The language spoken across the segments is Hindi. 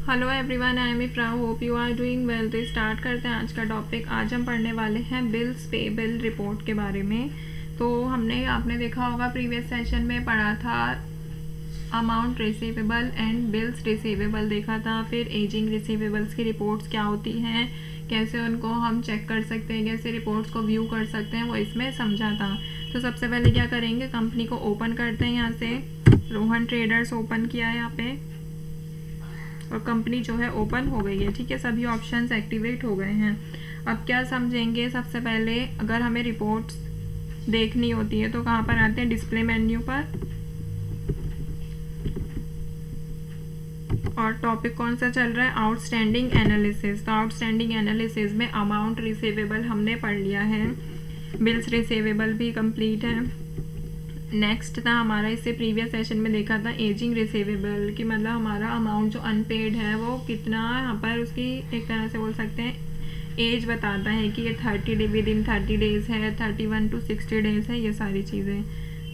Hello everyone, I am Ifra, hope you are doing well. तो स्टार्ट करते हैं आज का टॉपिक। आज हम पढ़ने वाले हैं बिल्स पेबल रिपोर्ट के बारे में। तो आपने देखा होगा प्रीवियस सेशन में पढ़ा था amount receivable and bills receivable देखा था, फिर एजिंग रिसीवेबल्स की रिपोर्ट्स क्या होती हैं, कैसे उनको हम चेक कर सकते हैं, कैसे रिपोर्ट्स को व्यू कर सकते हैं, वो इसमें समझा था। तो सबसे पहले क्या करेंगे, कंपनी को ओपन करते हैं। यहाँ से रोहन ट्रेडर्स ओपन किया है यहाँ पे, और कंपनी जो है ओपन हो गई है। ठीक है, सभी ऑप्शंस एक्टिवेट हो गए हैं। अब क्या समझेंगे, सबसे पहले अगर हमें रिपोर्ट्स देखनी होती है तो कहाँ पर आते हैं, डिस्प्ले मेन्यू पर, और टॉपिक कौन सा चल रहा है, आउटस्टैंडिंग एनालिसिस। तो आउटस्टैंडिंग एनालिसिस में अमाउंट रिसीवेबल हमने पढ़ लिया है, बिल्स रिसीवेबल भी कंप्लीट है। नेक्स्ट था हमारा, इससे प्रीवियस सेशन में देखा था एजिंग रिसीवेबल की, मतलब हमारा अमाउंट जो अनपेड है वो कितना, यहाँ पर उसकी एक तरह से बोल सकते हैं एज बताता है कि ये 30 विद इन 30 डेज़ है, 31 to 60 डेज़ है, ये सारी चीज़ें।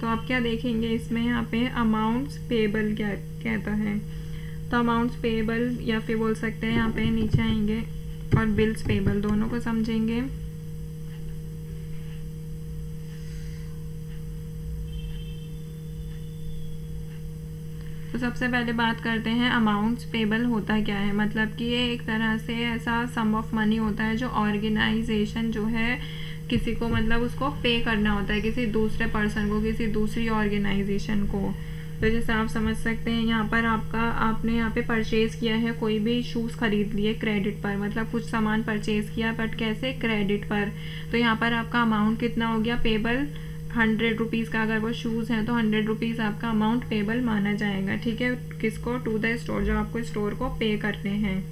तो आप क्या देखेंगे इसमें, यहाँ पे अमाउंट्स पेबल क्या कहता है, तो अमाउंट्स पेबल या फिर बोल सकते हैं यहाँ पे नीचे आएंगे और बिल्स पेबल, दोनों को समझेंगे। तो सबसे पहले बात करते हैं अमाउंट्स पेबल होता क्या है। मतलब कि ये एक तरह से ऐसा सम ऑफ मनी होता है जो ऑर्गेनाइजेशन जो है किसी को, मतलब उसको पे करना होता है किसी दूसरे पर्सन को, किसी दूसरी ऑर्गेनाइजेशन को। तो जैसे आप समझ सकते हैं, यहाँ पर आपने यहाँ पे परचेज़ किया है, कोई भी शूज़ खरीद लिए क्रेडिट पर, मतलब कुछ सामान परचेज़ किया बट कैसे, क्रेडिट पर। तो यहाँ पर आपका अमाउंट कितना हो गया पेबल, 100 रुपीज़ का अगर वो शूज़ हैं तो 100 रुपीज़ आपका अमाउंट पेबल माना जाएगा। ठीक है, किसको, टू द स्टोर, जो आपको स्टोर को पे करने हैं,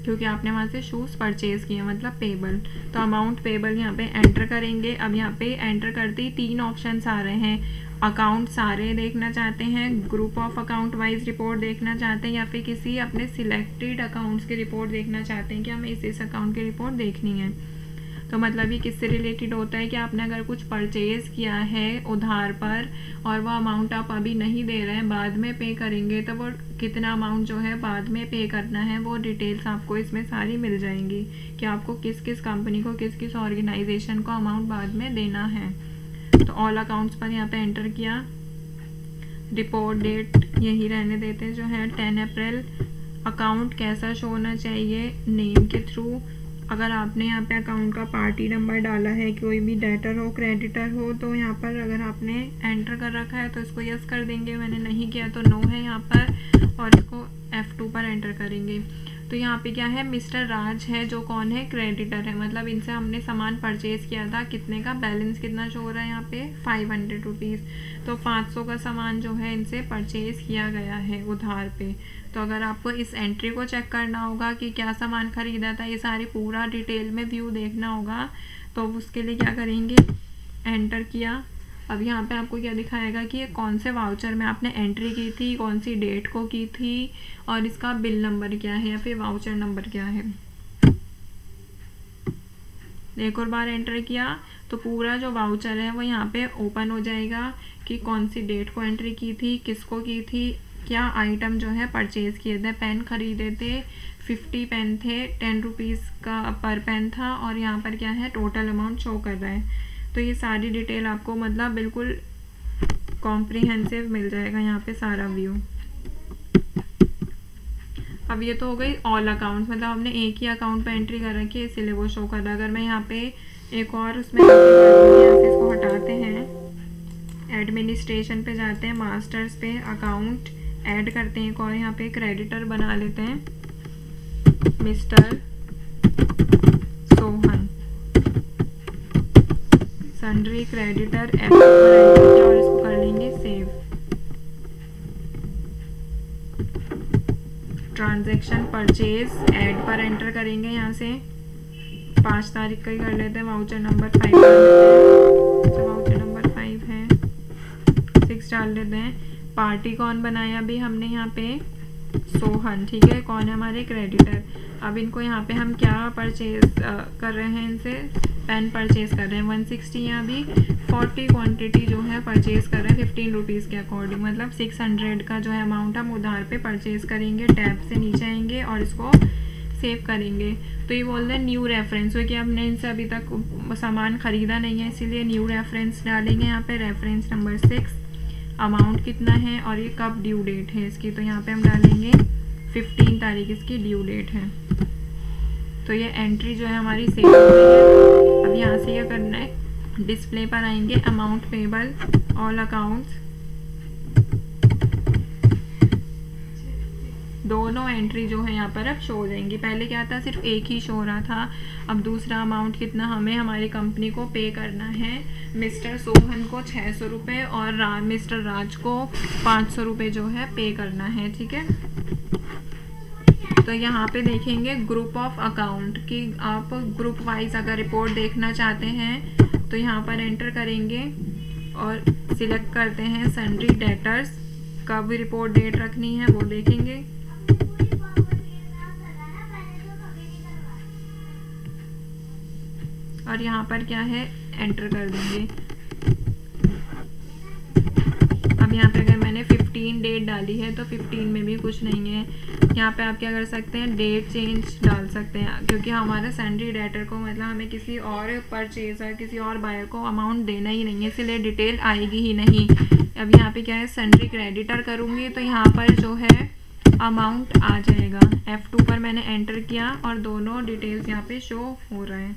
क्योंकि आपने वहाँ से शूज़ परचेज़ किए, मतलब पेबल। तो अमाउंट पेबल यहाँ पे एंटर करेंगे। अब यहाँ पे एंटर करते ही 3 ऑप्शंस आ रहे हैं, अकाउंट सारे देखना चाहते हैं, group of account wise report देखना चाहते हैं, या फिर किसी अपने सिलेक्टेड अकाउंट्स की रिपोर्ट देखना चाहते हैं कि हमें इस अकाउंट की रिपोर्ट देखनी है। तो मतलब ये किससे रिलेटेड होता है कि आपने अगर कुछ परचेज़ किया है उधार पर और वो अमाउंट आप अभी नहीं दे रहे हैं, बाद में पे करेंगे, तो वो कितना अमाउंट जो है बाद में पे करना है, वो डिटेल्स आपको इसमें सारी मिल जाएंगी कि आपको किस किस कंपनी को, किस किस ऑर्गेनाइजेशन को अमाउंट बाद में देना है। तो ऑल अकाउंट्स पर यहाँ पे एंटर किया, रिपोर्ट डेट यही रहने देते जो है 10 अप्रैल। अकाउंट कैसा शो होना चाहिए, नेम के थ्रू। अगर आपने यहाँ पे अकाउंट का पार्टी नंबर डाला है, कोई भी डेटर हो क्रेडिटर हो, तो यहाँ पर अगर आपने एंटर कर रखा है तो इसको यस कर देंगे, मैंने नहीं किया तो नो है यहाँ पर, और इसको F2 पर एंटर करेंगे। तो यहाँ पे क्या है, मिस्टर राज है जो कौन है, क्रेडिटर है, मतलब इनसे हमने सामान परचेज़ किया था, कितने का, बैलेंस कितना शो हो रहा है यहाँ पे, 500 रुपीज़। तो 500 का सामान जो है इनसे परचेज़ किया गया है उधार पे। तो अगर आपको इस एंट्री को चेक करना होगा कि क्या सामान खरीदा था, ये सारी पूरा डिटेल में व्यू देखना होगा, तो उसके लिए क्या करेंगे, एंटर किया। अब यहाँ पे आपको क्या दिखाएगा कि ये कौन से वाउचर में आपने एंट्री की थी, कौन सी डेट को की थी, और इसका बिल नंबर क्या है या फिर वाउचर नंबर क्या है। एक और बार एंटर किया तो पूरा जो वाउचर है वो यहाँ पे ओपन हो जाएगा कि कौन सी डेट को एंट्री की थी, किसको की थी, क्या आइटम जो है परचेज़ किए थे। पेन खरीदे थे, 50 पेन थे, 10 रुपीज़ का पर पेन था, और यहाँ पर क्या है, टोटल अमाउंट शो कर रहा है। तो ये सारी डिटेल आपको मतलब बिल्कुल कॉम्प्रिहेंसिव मिल जाएगा यहाँ पे सारा व्यू। अब ये तो हो गई ऑल अकाउंट्स, मतलब हमने एक ही अकाउंट पे एंट्री कर रखी है इसीलिए वो शो कर रहा है। अगर मैं यहाँ पे एक और उसमें यहाँ से इसको हटाते हैं, एडमिनिस्ट्रेशन पे जाते हैं, मास्टर्स पे अकाउंट ऐड करते हैं एक और, यहाँ पे क्रेडिटर बना लेते हैं, mister Sohan, sundry creditor, F पर एंटर किया और इसको कर लेंगे सेव। ट्रांजैक्शन परचेज ऐड पर एंटर करेंगे, यहाँ से 5 तारीख का ही कर लेते हैं, वाउचर नंबर 5 डाल देते हैं, वाउचर नंबर 5 है, 6 डाल देते हैं। पार्टी कौन बनाया अभी हमने यहाँ पे, सोहन। ठीक है, कौन है हमारे क्रेडिटर। अब इनको यहाँ पे हम क्या परचेज कर रहे हैं, इनसे पेन परचेज कर रहे हैं 160, यहाँ भी 40 क्वांटिटी जो है परचेज कर रहे हैं 15 रुपीज़ के अकॉर्डिंग, मतलब 600 का जो है अमाउंट हम उधार पे परचेज करेंगे। टैब से नीचे आएंगे और इसको सेव करेंगे। तो ये बोल रहे हैं न्यू रेफरेंस, क्योंकि हमने इनसे अभी तक सामान ख़रीदा नहीं है, इसीलिए न्यू रेफरेंस डालेंगे यहाँ पे। रेफरेंस नंबर 6, अमाउंट कितना है और ये कब ड्यू डेट है इसकी, तो यहाँ पे हम डालेंगे 15 तारीख इसकी ड्यू डेट है। तो ये एंट्री जो है हमारी सेव हो गई है। अब यहाँ से क्या करना है, डिस्प्ले पर आएंगे, अमाउंट पेबल, ऑल अकाउंट्स, दोनों एंट्री जो है यहाँ पर अब शो हो जाएंगी। पहले क्या था, सिर्फ एक ही शो हो रहा था। अब दूसरा अमाउंट कितना हमें हमारी कंपनी को पे करना है, मिस्टर सोहन को 600 रुपये और मिस्टर राज को 500 रुपये जो है पे करना है, ठीक है। तो यहाँ पे देखेंगे ग्रुप ऑफ अकाउंट कि आप ग्रुप वाइज अगर रिपोर्ट देखना चाहते हैं तो यहाँ पर एंटर करेंगे और सिलेक्ट करते हैं सन्ड्री डेटर्स, कब रिपोर्ट डेट रखनी है वो देखेंगे। और यहाँ पर क्या है, एंटर कर देंगे। अब यहाँ पे अगर मैंने 15 डेट डाली है तो 15 में भी कुछ नहीं है। यहाँ पे आप क्या कर सकते हैं, डेट चेंज डाल सकते हैं, क्योंकि हमारे सन्ड्री डेटर को मतलब हमें किसी और परचेजर, किसी और बायर को अमाउंट देना ही नहीं है, इसलिए डिटेल आएगी ही नहीं। अब यहाँ पे क्या है, सन्ड्री क्रेडिटर करूँगी तो यहाँ पर जो है अमाउंट आ जाएगा। F2 पर मैंने एंटर किया और दोनों डिटेल्स यहाँ पे शो हो रहे हैं।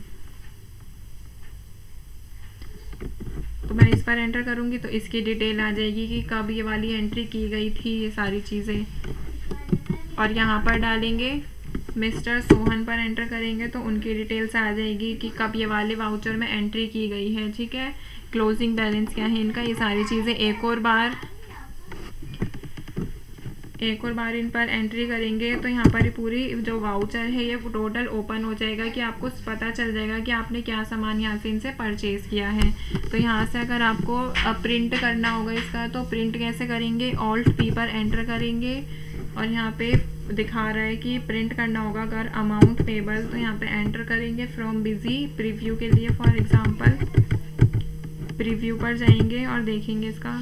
तो मैं इस पर एंटर करूँगी तो इसकी डिटेल आ जाएगी कि कब ये वाली एंट्री की गई थी, ये सारी चीज़ें। और यहाँ पर डालेंगे, मिस्टर सोहन पर एंटर करेंगे तो उनकी डिटेल्स आ जाएगी कि कब ये वाले वाउचर में एंट्री की गई है, ठीक है। क्लोजिंग बैलेंस क्या है इनका, ये सारी चीज़ें एक और बार इन पर एंट्री करेंगे तो यहाँ पर पूरी जो वाउचर है ये टोटल ओपन हो जाएगा कि आपको पता चल जाएगा कि आपने क्या सामान यहाँ से इनसे परचेज किया है। तो यहाँ से अगर आपको प्रिंट करना होगा इसका तो प्रिंट कैसे करेंगे, ऑल्ट पी पर एंटर करेंगे और यहाँ पे दिखा रहा है कि प्रिंट करना होगा अगर अमाउंट पेबल, तो यहाँ पे एंटर करेंगे फ्रॉम बिजी प्रीव्यू के लिए। फॉर एग्जांपल प्रीव्यू पर जाएंगे और देखेंगे इसका,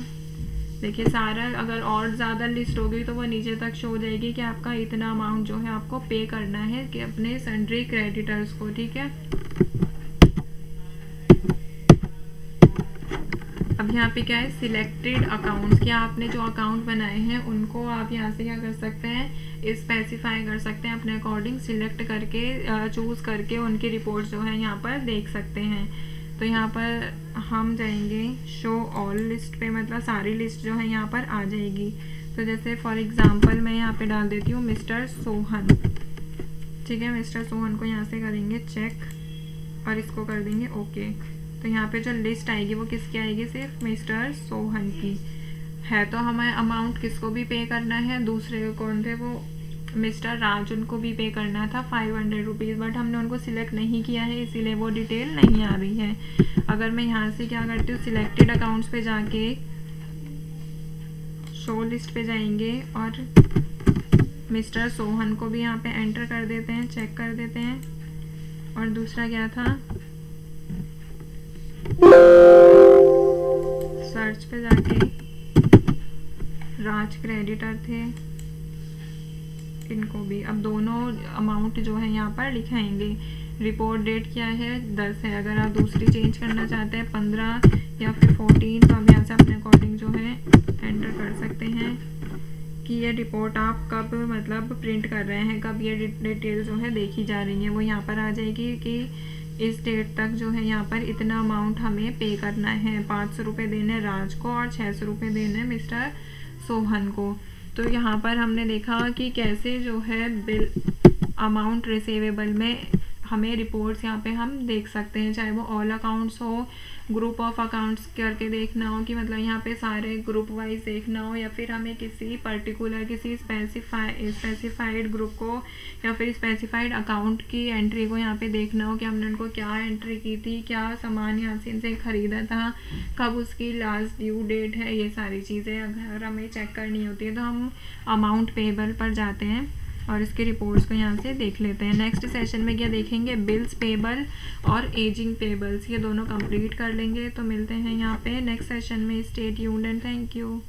देखिए सारा अगर और ज़्यादा लिस्ट हो गई तो वो नीचे तक शो हो जाएगी कि आपका इतना अमाउंट जो है आपको पे करना है कि अपने सन्ड्री क्रेडिटर्स को, ठीक है। अब यहाँ पे क्या है, सिलेक्टेड अकाउंट्स, क्या आपने जो अकाउंट बनाए हैं उनको आप यहाँ से क्या कर सकते हैं, स्पेसिफाई कर सकते हैं अपने अकॉर्डिंग, सिलेक्ट करके चूज़ करके उनकी रिपोर्ट जो है यहाँ पर देख सकते हैं। तो यहाँ पर हम जाएंगे शो ऑल लिस्ट पे, मतलब सारी लिस्ट जो है यहाँ पर आ जाएगी। तो जैसे फॉर एग्जांपल मैं यहाँ पे डाल देती हूँ मिस्टर सोहन, ठीक है। मिस्टर सोहन को यहाँ से करेंगे चेक और इसको कर देंगे ओके। तो यहाँ पे जो लिस्ट आएगी वो किसकी आएगी, सिर्फ मिस्टर सोहन की है। तो हमें अमाउंट किसको भी पे करना है, दूसरे कौन थे वो मिस्टर राज, उनको भी पे करना था 500 रुपीज़, बट हमने उनको सिलेक्ट नहीं किया है इसीलिए वो डिटेल नहीं आ रही है। अगर मैं यहाँ से क्या करती हूँ, सिलेक्टेड अकाउंट्स पे जाके शो लिस्ट पे जाएंगे और मिस्टर सोहन को भी यहाँ पे एंटर कर देते हैं, चेक कर देते हैं। और दूसरा क्या था, सर्च पे जाके राज क्रेडिटर थे, इनको भी अब दोनों अमाउंट जो है यहाँ पर लिखाएंगे। रिपोर्ट डेट क्या है, 10 है। अगर आप दूसरी चेंज करना चाहते हैं 15 या फिर 14 तो आप यहाँ से अपने अकॉर्डिंग जो है एंटर कर सकते हैं कि ये रिपोर्ट आप कब मतलब प्रिंट कर रहे हैं, कब ये डिटेल जो है देखी जा रही है, वो यहाँ पर आ जाएगी कि इस डेट तक जो है यहाँ पर इतना अमाउंट हमें पे करना है। 500 रुपये देने राज को और 600 रुपये देने मिस्टर सोहन को। तो यहाँ पर हमने देखा कि कैसे जो है बिल अमाउंट रिसीवेबल में हमें रिपोर्ट्स यहाँ पे हम देख सकते हैं, चाहे वो ऑल अकाउंट्स हो, ग्रुप ऑफ अकाउंट्स करके देखना हो कि मतलब यहाँ पे सारे ग्रुप वाइज देखना हो, या फिर हमें किसी पर्टिकुलर किसी स्पेसिफाइड ग्रुप को या फिर स्पेसिफाइड अकाउंट की एंट्री को यहाँ पे देखना हो कि हमने उनको क्या एंट्री की थी, क्या सामान यहाँ से इनसे खरीदा था, कब उसकी लास्ट ड्यू डेट है। ये सारी चीज़ें अगर हमें चेक करनी होती है तो हम अमाउंट पेबल पर जाते हैं और इसके रिपोर्ट्स को यहाँ से देख लेते हैं। नेक्स्ट सेशन में क्या देखेंगे, बिल्स पेबल और एजिंग पेबल्स, ये दोनों कंप्लीट कर लेंगे। तो मिलते हैं यहाँ पे नेक्स्ट सेशन में। Stay tuned and thank you.